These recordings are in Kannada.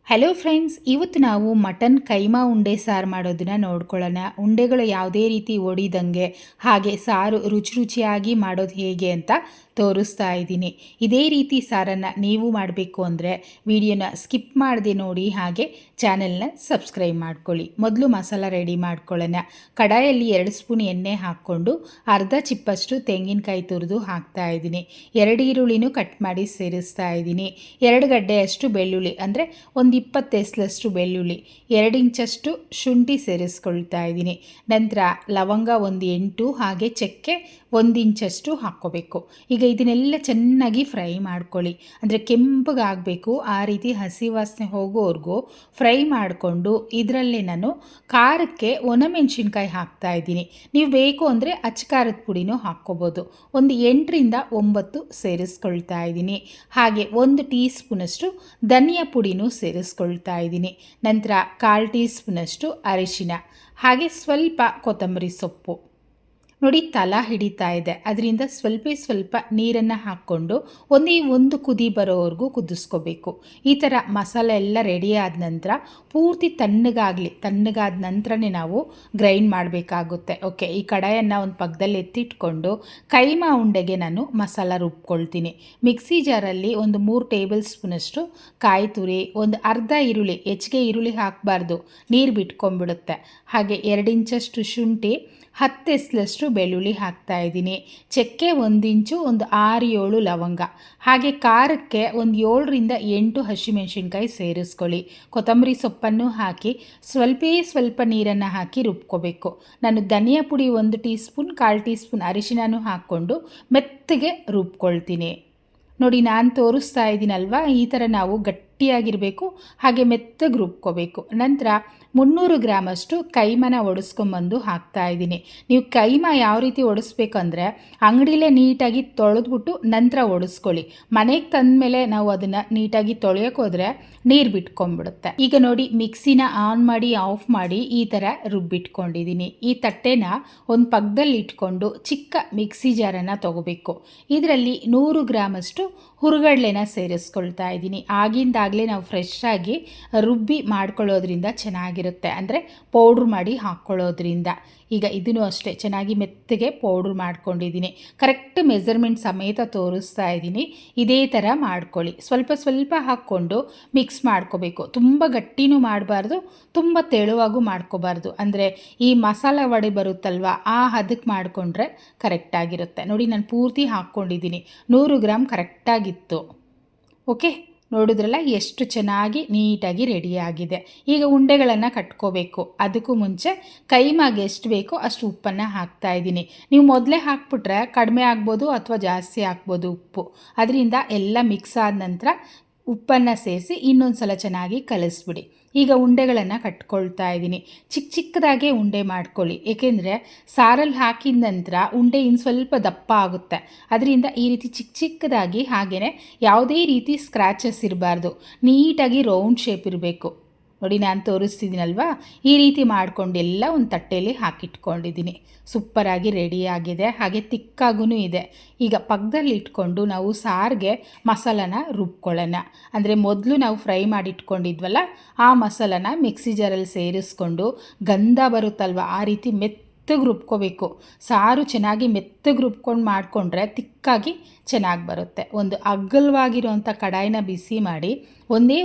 ಹಲೋ ಫ್ರೆಂಡ್ಸ್, ಇವತ್ತು ನಾವು ಮಟನ್ ಕೈಮಾ ಉಂಡೆ ಸಾರು ಮಾಡೋದನ್ನ ನೋಡ್ಕೊಳ್ಳೋಣ. ಉಂಡೆಗಳು ಯಾವುದೇ ರೀತಿ ಒಡಿದಂಗೆ ಹಾಗೆ ಸಾರು ರುಚಿಯಾಗಿ ಮಾಡೋದು ಹೇಗೆ ಅಂತ ತೋರಿಸ್ತಾ ಇದ್ದೀನಿ. ಇದೇ ರೀತಿ ಸಾರನ್ನು ನೀವು ಮಾಡಬೇಕು ಅಂದರೆ ವಿಡಿಯೋನ ಸ್ಕಿಪ್ ಮಾಡದೆ ನೋಡಿ, ಹಾಗೆ ಚಾನೆಲ್ನ ಸಬ್ಸ್ಕ್ರೈಬ್ ಮಾಡ್ಕೊಳ್ಳಿ. ಮೊದಲು ಮಸಾಲ ರೆಡಿ ಮಾಡ್ಕೊಳ್ಳೋಣ. ಕಡಾಯಲ್ಲಿ 2 ಸ್ಪೂನ್ ಎಣ್ಣೆ ಹಾಕ್ಕೊಂಡು ಅರ್ಧ ಚಿಪ್ಪಷ್ಟು ತೆಂಗಿನಕಾಯಿ ತುರಿದು ಹಾಕ್ತಾ ಇದ್ದೀನಿ. 2 ಈರುಳ್ಳಿನೂ ಕಟ್ ಮಾಡಿ ಸೇರಿಸ್ತಾ ಇದ್ದೀನಿ. 2 ಗಡ್ಡೆಯಷ್ಟು ಬೆಳ್ಳುಳ್ಳಿ, ಅಂದರೆ ಒಂದು 20 ಎಸಲಷ್ಟು ಬೆಳ್ಳುಳ್ಳಿ, 2 ಇಂಚಷ್ಟು ಶುಂಠಿ ಸೇರಿಸ್ಕೊಳ್ತಾ ಇದ್ದೀನಿ. ನಂತರ ಲವಂಗ 1 8, ಹಾಗೆ ಚಕ್ಕೆ 1 ಇಂಚಷ್ಟು ಹಾಕ್ಕೋಬೇಕು. ಈಗ ಇದನ್ನೆಲ್ಲ ಚೆನ್ನಾಗಿ ಫ್ರೈ ಮಾಡ್ಕೊಳ್ಳಿ, ಅಂದರೆ ಕೆಂಪಗಾಗಬೇಕು. ಆ ರೀತಿ ಹಸಿ ವಾಸನೆ ಹೋಗೋವರೆಗೂ ಫ್ರೈ ಮಾಡಿಕೊಂಡು ಇದರಲ್ಲಿ ನಾನು ಖಾರಕ್ಕೆ ಒಣಮೆಣಸಿನ್ಕಾಯಿ ಹಾಕ್ತಾ ಇದ್ದೀನಿ. ನೀವು ಬೇಕು ಅಂದರೆ ಅಚ್ಚಕಾರದ ಪುಡಿನೂ ಹಾಕ್ಕೋಬೋದು. ಒಂದು 8ರಿಂದ 9 ಸೇರಿಸ್ಕೊಳ್ತಾ ಇದ್ದೀನಿ. ಹಾಗೆ 1 ಟೀ ಸ್ಪೂನಷ್ಟು ಧನಿಯಾ ಪುಡಿನೂ ಸೇರಿಸ್ಕೊಳ್ತಾ ಇದ್ದೀನಿ. ನಂತರ 1/4 ಟೀ ಸ್ಪೂನಷ್ಟು ಅರಿಶಿನ, ಹಾಗೆ ಸ್ವಲ್ಪ ಕೊತ್ತಂಬರಿ ಸೊಪ್ಪು. ನೋಡಿ, ತಲ ಹಿಡಿತಾ ಇದೆ, ಅದರಿಂದ ಸ್ವಲ್ಪ ನೀರನ್ನು ಹಾಕ್ಕೊಂಡು ಒಂದು ಕುದಿ ಬರೋವರೆಗೂ ಕುದಿಸ್ಕೋಬೇಕು. ಈ ಥರ ಮಸಾಲೆ ಎಲ್ಲ ರೆಡಿ ಆದ ನಂತರ ಪೂರ್ತಿ ತಣ್ಣಗಾದ ನಂತರನೇ ನಾವು ಗ್ರೈಂಡ್ ಮಾಡಬೇಕಾಗುತ್ತೆ. ಓಕೆ, ಈ ಕಡಾಯನ್ನು ಒಂದು ಪಕ್ಕದಲ್ಲಿ ಎತ್ತಿಟ್ಕೊಂಡು ಕೈಮಾ ಉಂಡೆಗೆ ನಾನು ಮಸಾಲ ರುಬ್ಕೊಳ್ತೀನಿ. ಮಿಕ್ಸಿ ಜಾರಲ್ಲಿ ಒಂದು 3 ಟೇಬಲ್ ಸ್ಪೂನಷ್ಟು ಕಾಯಿ ತುರಿ, ಒಂದು ಅರ್ಧ ಈರುಳ್ಳಿ, ಹೆಚ್ಚಿಗೆ ಈರುಳ್ಳಿ ಹಾಕಬಾರ್ದು, ನೀರು ಬಿಟ್ಕೊಂಡ್ಬಿಡುತ್ತೆ, ಹಾಗೆ 2 ಇಂಚಷ್ಟು ಶುಂಠಿ, 10 ಎಸಲಷ್ಟು ಬೆಳ್ಳುಳ್ಳಿ ಹಾಕ್ತಾ ಇದ್ದೀನಿ. ಚಕ್ಕೆ 1 ಇಂಚು, ಒಂದು 6-7 ಲವಂಗ, ಹಾಗೆ ಖಾರಕ್ಕೆ ಒಂದು 7ರಿಂದ 8 ಹಸಿಮೆಣಸಿನ್ಕಾಯಿ ಸೇರಿಸ್ಕೊಳ್ಳಿ. ಕೊತ್ತಂಬರಿ ಸೊಪ್ಪನ್ನು ಹಾಕಿ ಸ್ವಲ್ಪ ನೀರನ್ನು ಹಾಕಿ ರುಬ್ಕೋಬೇಕು. ನಾನು ಧನಿಯಾ ಪುಡಿ 1 ಟೀ ಸ್ಪೂನ್, 1/4 ಟೀ ಸ್ಪೂನ್ ಅರಿಶಿನೂ ಹಾಕ್ಕೊಂಡು ಮೆತ್ತಗೆ ರುಬ್ಕೊಳ್ತೀನಿ. ನೋಡಿ, ನಾನು ತೋರಿಸ್ತಾ ಇದ್ದೀನಲ್ವ, ಈ ಥರ ನಾವು ಗಟ್ಟಿಯಾಗಿರಬೇಕು, ಹಾಗೆ ಮೆತ್ತಗೆ ರುಬ್ಕೋಬೇಕು. ನಂತರ 300 ಗ್ರಾಮಷ್ಟು ಕೈಮಾನ ಒಡಿಸ್ಕೊಂಬಂದು ಹಾಕ್ತಾ ಇದ್ದೀನಿ. ನೀವು ಕೈಮಾ ಯಾವ ರೀತಿ ಒಡಿಸ್ಬೇಕಂದ್ರೆ ಅಂಗಡಿಲೇ ನೀಟಾಗಿ ತೊಳೆದ್ಬಿಟ್ಟು ನಂತರ ಒಡಿಸ್ಕೊಳ್ಳಿ. ಮನೆಗೆ ತಂದಮೇಲೆ ನಾವು ಅದನ್ನು ನೀಟಾಗಿ ತೊಳೆಯೋಕ್ಕೋದ್ರೆ ನೀರು ಬಿಟ್ಕೊಂಡ್ಬಿಡುತ್ತೆ. ಈಗ ನೋಡಿ, ಮಿಕ್ಸಿನ ಆನ್ ಮಾಡಿ ಆಫ್ ಮಾಡಿ ಈ ಥರ ರುಬ್ಬಿಟ್ಕೊಂಡಿದ್ದೀನಿ. ಈ ತಟ್ಟೆನ ಒಂದು ಪಕ್ಕದಲ್ಲಿ ಇಟ್ಕೊಂಡು ಚಿಕ್ಕ ಮಿಕ್ಸಿ ಜಾರನ್ನು ತೊಗೋಬೇಕು. ಇದರಲ್ಲಿ 100 ಗ್ರಾಮಷ್ಟು ಹುರುಗಡ್ಲೆನ ಸೇರಿಸ್ಕೊಳ್ತಾ ಇದ್ದೀನಿ. ಆಗಿಂದಾಗಲೇ ನಾವು ಫ್ರೆಶ್ ಆಗಿ ರುಬ್ಬಿ ಮಾಡ್ಕೊಳ್ಳೋದ್ರಿಂದ ಚೆನ್ನಾಗಿರುತ್ತೆ, ಅಂದರೆ ಪೌಡ್ರ್ ಮಾಡಿ ಹಾಕ್ಕೊಳ್ಳೋದ್ರಿಂದ. ಈಗ ಇದನ್ನು ಅಷ್ಟೇ ಚೆನ್ನಾಗಿ ಮೆತ್ತಗೆ ಪೌಡ್ರ್ ಮಾಡ್ಕೊಂಡಿದ್ದೀನಿ. ಕರೆಕ್ಟ್ ಮೆಜರ್ಮೆಂಟ್ ಸಮೇತ ತೋರಿಸ್ತಾ ಇದ್ದೀನಿ. ಇದೇ ಥರ ಮಾಡ್ಕೊಳ್ಳಿ. ಸ್ವಲ್ಪ ಹಾಕ್ಕೊಂಡು ಮಿಕ್ಸ್ ಮಾಡ್ಕೋಬೇಕು. ತುಂಬ ಗಟ್ಟಿನೂ ಮಾಡಬಾರ್ದು, ತುಂಬ ತೆಳುವಾಗೂ ಮಾಡ್ಕೋಬಾರ್ದು. ಅಂದರೆ ಈ ಮಸಾಲ ವಡೆ ಬರುತ್ತಲ್ವ, ಆ ಹದಕ್ಕೆ ಮಾಡಿಕೊಂಡ್ರೆ ಕರೆಕ್ಟಾಗಿರುತ್ತೆ. ನೋಡಿ, ನಾನು ಪೂರ್ತಿ ಹಾಕ್ಕೊಂಡಿದ್ದೀನಿ. 100 ಗ್ರಾಮ್ ಕರೆಕ್ಟಾಗಿತ್ತು. ಓಕೆ, ನೋಡಿದ್ರಲ್ಲ ಎಷ್ಟು ಚೆನ್ನಾಗಿ ನೀಟಾಗಿ ರೆಡಿಯಾಗಿದೆ. ಈಗ ಉಂಡೆಗಳನ್ನು ಕಟ್ಕೋಬೇಕು. ಅದಕ್ಕೂ ಮುಂಚೆ ಕೈಮಾಗೆ ಎಷ್ಟು ಬೇಕೋ ಅಷ್ಟು ಉಪ್ಪನ್ನು ಹಾಕ್ತಾ ಇದ್ದೀನಿ. ನೀವು ಮೊದಲೇ ಹಾಕ್ಬಿಟ್ರೆ ಕಡಿಮೆ ಆಗ್ಬೋದು ಅಥವಾ ಜಾಸ್ತಿ ಹಾಕ್ಬೋದು ಉಪ್ಪು. ಅದರಿಂದ ಎಲ್ಲ ಮಿಕ್ಸ್ ಆದ ನಂತರ ಉಪ್ಪನ್ನು ಸೇರಿಸಿ ಇನ್ನೊಂದು ಸಲ ಚೆನ್ನಾಗಿ ಕಲಿಸ್ಬಿಡಿ. ಈಗ ಉಂಡೆಗಳನ್ನು ಕಟ್ಕೊಳ್ತಾ ಇದ್ದೀನಿ. ಚಿಕ್ಕದಾಗೆ ಉಂಡೆ ಮಾಡ್ಕೊಳ್ಳಿ, ಏಕೆಂದರೆ ಸಾರಲ್ಲಿ ಹಾಕಿದ ನಂತರ ಉಂಡೆ ಇನ್ನು ಸ್ವಲ್ಪ ದಪ್ಪ ಆಗುತ್ತೆ. ಅದರಿಂದ ಈ ರೀತಿ ಚಿಕ್ಕದಾಗಿ, ಹಾಗೆಯೇ ಯಾವುದೇ ರೀತಿ ಸ್ಕ್ರ್ಯಾಚಸ್ ಇರಬಾರ್ದು, ನೀಟಾಗಿ ರೌಂಡ್ ಶೇಪ್ ಇರಬೇಕು. ನೋಡಿ, ನಾನು ತೋರಿಸ್ತಿದ್ದೀನಲ್ವಾ, ಈ ರೀತಿ ಮಾಡ್ಕೊಂಡು ಎಲ್ಲ ಒಂದು ತಟ್ಟೆಯಲ್ಲಿ ಹಾಕಿಟ್ಕೊಂಡಿದ್ದೀನಿ. ಸೂಪರಾಗಿ ರೆಡಿಯಾಗಿದೆ, ಹಾಗೆ ತಿಕ್ಕಾಗೂ ಇದೆ. ಈಗ ಪಕ್ಕದಲ್ಲಿ ಇಟ್ಕೊಂಡು ನಾವು ಸಾರಿಗೆ ಮಸಾಲನ ರುಬ್ಕೊಳ್ಳೋಣ. ಅಂದರೆ ಮೊದಲು ನಾವು ಫ್ರೈ ಮಾಡಿಟ್ಕೊಂಡಿದ್ವಲ್ಲ, ಆ ಮಸಾಲನ ಮಿಕ್ಸಿ ಜಾರಲ್ಲಿ ಸೇರಿಸ್ಕೊಂಡು ಗಂಧ ಬರುತ್ತಲ್ವ, ಆ ರೀತಿ ಮೆತ್ತಗೆ ರುಬ್ಕೋಬೇಕು. ಸಾರು ಚೆನ್ನಾಗಿ ಮೆತ್ತಗೆ ರುಬ್ಕೊಂಡು ಮಾಡಿಕೊಂಡ್ರೆ ತಿಕ್ಕಾಗಿ ಚೆನ್ನಾಗಿ ಬರುತ್ತೆ. ಒಂದು ಅಗಲವಾಗಿರುವಂಥ ಕಡಾಯಿನ ಬಿಸಿ ಮಾಡಿ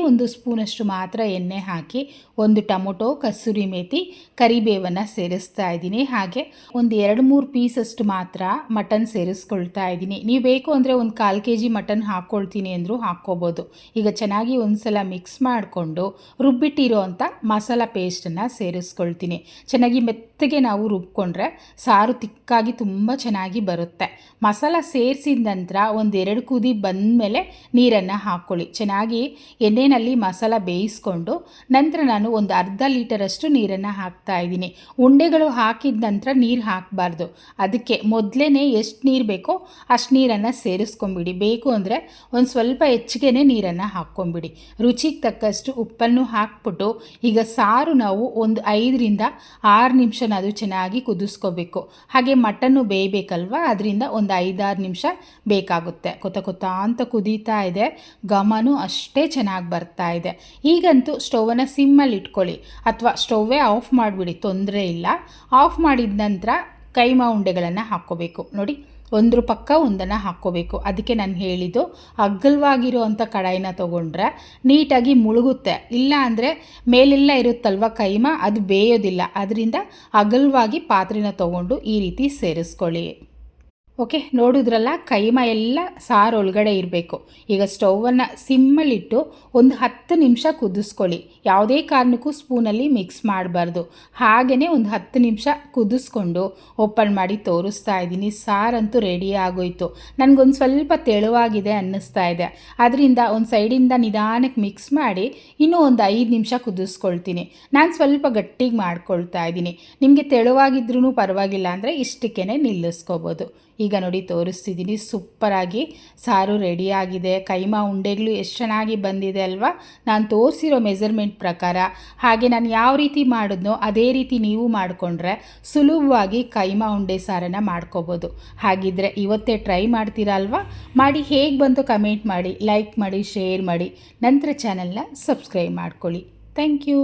ಒಂದು ಸ್ಪೂನಷ್ಟು ಮಾತ್ರ ಎಣ್ಣೆ ಹಾಕಿ 1 ಟೊಮೊಟೊ, ಕಸೂರಿ ಮೇಥಿ, ಕರಿಬೇವನ್ನು ಸೇರಿಸ್ತಾ ಇದ್ದೀನಿ. ಹಾಗೆ ಒಂದು 2-3 ಪೀಸಷ್ಟು ಮಾತ್ರ ಮಟನ್ ಸೇರಿಸ್ಕೊಳ್ತಾ ಇದ್ದೀನಿ. ನೀವು ಬೇಕು ಅಂದರೆ ಒಂದು 1/4 kg ಮಟನ್ ಹಾಕ್ಕೊಳ್ತೀನಿ ಅಂದರೂ ಹಾಕ್ಕೋಬೋದು. ಈಗ ಚೆನ್ನಾಗಿ ಒಂದು ಸಲ ಮಿಕ್ಸ್ ಮಾಡಿಕೊಂಡು ರುಬ್ಬಿಟ್ಟಿರೋ ಅಂಥ ಮಸಾಲ ಪೇಸ್ಟನ್ನು ಸೇರಿಸ್ಕೊಳ್ತೀನಿ. ಚೆನ್ನಾಗಿ ಮೆತ್ತಗೆ ನಾವು ರುಬ್ಕೊಂಡ್ರೆ ಸಾರು ತಿಕ್ಕಾಗಿ ತುಂಬ ಚೆನ್ನಾಗಿ ಬರುತ್ತೆ. ಮಸಾಲ ಸೇರಿಸಿದ ನಂತರ 1-2 ಕುದಿ ಬಂದಮೇಲೆ ನೀರನ್ನು ಹಾಕ್ಕೊಳ್ಳಿ. ಚೆನ್ನಾಗಿ ಎಣ್ಣೆಯಲ್ಲಿ ಮಸಾಲ ಬೇಯಿಸ್ಕೊಂಡು ನಂತರ ನಾನು ಒಂದು ಅರ್ಧ ಲೀಟರಷ್ಟು ನೀರನ್ನು ಹಾಕ್ತಾ ಇದ್ದೀನಿ. ಉಂಡೆಗಳು ಹಾಕಿದ ನಂತರ ನೀರು ಹಾಕಬಾರ್ದು, ಅದಕ್ಕೆ ಮೊದಲೇ ಎಷ್ಟು ನೀರು ಬೇಕೋ ಅಷ್ಟು ನೀರನ್ನು ಸೇರಿಸ್ಕೊಂಬಿಡಿ. ಬೇಕು ಅಂದರೆ ಒಂದು ಸ್ವಲ್ಪ ಹೆಚ್ಚಿಗೆ ನೀರನ್ನು ಹಾಕ್ಕೊಂಬಿಡಿ. ರುಚಿಗೆ ತಕ್ಕಷ್ಟು ಉಪ್ಪನ್ನು ಹಾಕ್ಬಿಟ್ಟು ಈಗ ಸಾರು ನಾವು ಒಂದು 5ರಿಂದ 6 ನಿಮಿಷ ಅದು ಚೆನ್ನಾಗಿ ಕುದಿಸ್ಕೋಬೇಕು. ಹಾಗೆ ಮಟನ್ನು ಬೇಯಬೇಕಲ್ವ, ಅದರಿಂದ ಒಂದು 5-6 ನಿಮಿಷ ನಿಮಿಷ ಬೇಕಾಗುತ್ತೆ. ಕೊತ ಅಂತ ಕುದೀತಾ ಇದೆ, ಘಮನೂ ಅಷ್ಟೇ ಚೆನ್ನಾಗಿ ಬರ್ತಾ ಇದೆ. ಈಗಂತೂ ಸ್ಟೌವನ್ನು ಸಿಮ್ಮಲ್ಲಿ ಇಟ್ಕೊಳ್ಳಿ ಅಥವಾ ಸ್ಟೌವೇ ಆಫ್ ಮಾಡಿಬಿಡಿ, ತೊಂದರೆ ಇಲ್ಲ. ಆಫ್ ಮಾಡಿದ ನಂತರ ಕೈಮಾ ಉಂಡೆಗಳನ್ನು ಹಾಕ್ಕೋಬೇಕು. ನೋಡಿ, ಒಂದ್ರ ಪಕ್ಕ ಒಂದನ್ನು ಹಾಕ್ಕೋಬೇಕು. ಅದಕ್ಕೆ ನಾನು ಹೇಳಿದ್ದು ಅಗಲವಾಗಿರೋ ಅಂಥ ಕಡಾಯಿನ ತೊಗೊಂಡ್ರೆ ನೀಟಾಗಿ ಮುಳುಗುತ್ತೆ. ಇಲ್ಲ ಅಂದರೆ ಮೇಲೆಲ್ಲ ಇರುತ್ತಲ್ವ ಕೈಮಾ, ಅದು ಬೇಯೋದಿಲ್ಲ. ಅದರಿಂದ ಅಗಲವಾಗಿ ಪಾತ್ರೆನ ತೊಗೊಂಡು ಈ ರೀತಿ ಸೇರಿಸ್ಕೊಳ್ಳಿ. ಓಕೆ, ನೋಡಿದ್ರಲ್ಲ, ಕೈಮಾ ಎಲ್ಲ ಸಾರು ಒಳಗಡೆ ಇರಬೇಕು. ಈಗ ಸ್ಟೌವನ್ನು ಸಿಮ್ಮಲ್ಲಿಟ್ಟು ಒಂದು 10 ನಿಮಿಷ ಕುದಿಸ್ಕೊಳ್ಳಿ. ಯಾವುದೇ ಕಾರಣಕ್ಕೂ ಸ್ಪೂನಲ್ಲಿ ಮಿಕ್ಸ್ ಮಾಡಬಾರ್ದು. ಹಾಗೆಯೇ ಒಂದು 10 ನಿಮಿಷ ಕುದಿಸ್ಕೊಂಡು ಓಪನ್ ಮಾಡಿ ತೋರಿಸ್ತಾ ಇದ್ದೀನಿ. ಸಾರಂತೂ ರೆಡಿ ಆಗೋಯ್ತು. ನನಗೊಂದು ಸ್ವಲ್ಪ ತೆಳುವಾಗಿದೆ ಅನ್ನಿಸ್ತಾ ಇದೆ. ಅದರಿಂದ ಒಂದು ಸೈಡಿಂದ ನಿಧಾನಕ್ಕೆ ಮಿಕ್ಸ್ ಮಾಡಿ ಇನ್ನೂ ಒಂದು 5 ನಿಮಿಷ ಕುದಿಸ್ಕೊಳ್ತೀನಿ. ನಾನು ಸ್ವಲ್ಪ ಗಟ್ಟಿಗೆ ಮಾಡ್ಕೊಳ್ತಾ ಇದ್ದೀನಿ. ನಿಮಗೆ ತೆಳುವಾಗಿದ್ರೂ ಪರವಾಗಿಲ್ಲ ಅಂದರೆ ಇಷ್ಟಕ್ಕೇ ನಿಲ್ಲಿಸ್ಕೋಬೋದು. ಈಗ ನೋಡಿ, ತೋರಿಸ್ತಿದ್ದೀನಿ. ಸೂಪರಾಗಿ ಸಾರು ರೆಡಿಯಾಗಿದೆ. ಕೈಮಾ ಉಂಡೆಗಳು ಎಷ್ಟು ಚೆನ್ನಾಗಿ ಬಂದಿದೆ ಅಲ್ವಾ? ನಾನು ತೋರಿಸಿರೋ ಮೆಜರ್ಮೆಂಟ್ ಪ್ರಕಾರ ಹಾಗೆ ನಾನು ಯಾವ ರೀತಿ ಮಾಡಿದ್ನೋ ಅದೇ ರೀತಿ ನೀವು ಮಾಡಿಕೊಂಡ್ರೆ ಸುಲಭವಾಗಿ ಕೈಮಾ ಉಂಡೆ ಸಾರನ್ನು ಮಾಡ್ಕೋಬೋದು. ಹಾಗಿದ್ದರೆ ಇವತ್ತೇ ಟ್ರೈ ಮಾಡ್ತೀರಾ ಅಲ್ವಾ? ಮಾಡಿ ಹೇಗೆ ಬಂತು ಕಮೆಂಟ್ ಮಾಡಿ, ಲೈಕ್ ಮಾಡಿ, ಶೇರ್ ಮಾಡಿ, ನಂತರ ಚಾನಲ್ನ ಸಬ್ಸ್ಕ್ರೈಬ್ ಮಾಡ್ಕೊಳ್ಳಿ. Thank you.